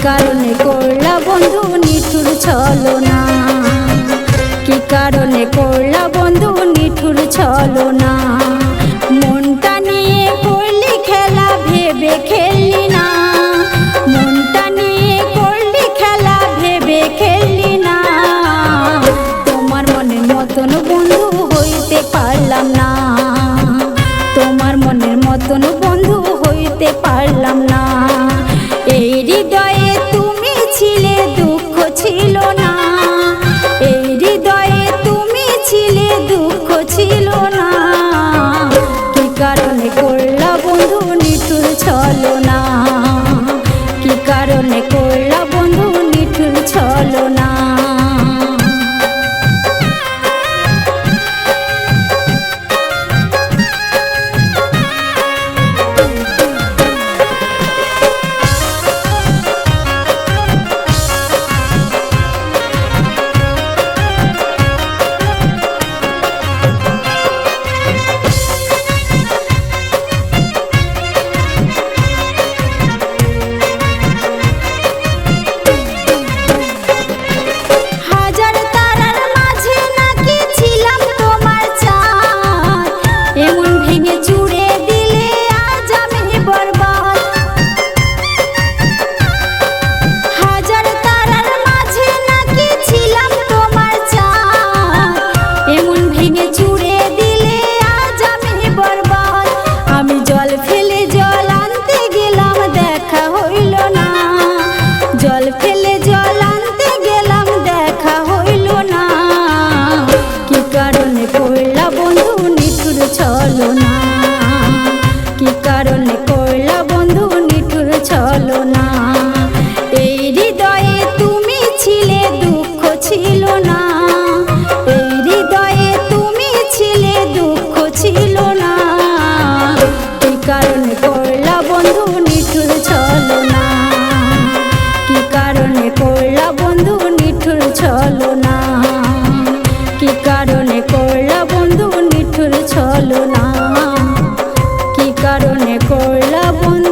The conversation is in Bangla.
কারণে করলা বন্ধু নিঠুর ছলনা, কি কারণে করলা বন্ধু নিঠুর ছলনা। মনটা নিয়ে করলি খেলা ভেবে খেললি না, মনটা নিয়ে করলি খেলা ভেবে খেললি না। তোমার মনের মতন বন্ধু হইতে পারলাম না, তোমার মনের মতন বন্ধু হইতে পারলাম না। এই হৃদয়ে তুমি ছিলে দুঃখ ছিল না, এই হৃদয়ে তুমি ছিলে দুঃখ ছিল না। কি কারণে করলা বন্ধু নিঠুর ছলনা, কি কারণে করলা বন্ধু নিঠুর ছলনা। জল ফেলে জল আনতে গেলাম দেখা হইল না, কি কারণে করলা বন্ধু নিঠুর ছলনা, কি কারণে করলা বন্ধু নিঠুর ছলনা। এই হৃদয়ে তুমি ছিলে দুঃখ ছিল না, এই হৃদয়ে তুমি ছিলে দুঃখ ছিল না। কি কারণে করলা বন্ধু নিঠুর ছলনা, কি কারণে করলা বন্ধু নিঠুর ছলনা, কি কারণে করলা বন্ধু নিঠুর ছলনা, কি কারণে করলা বন্ধু।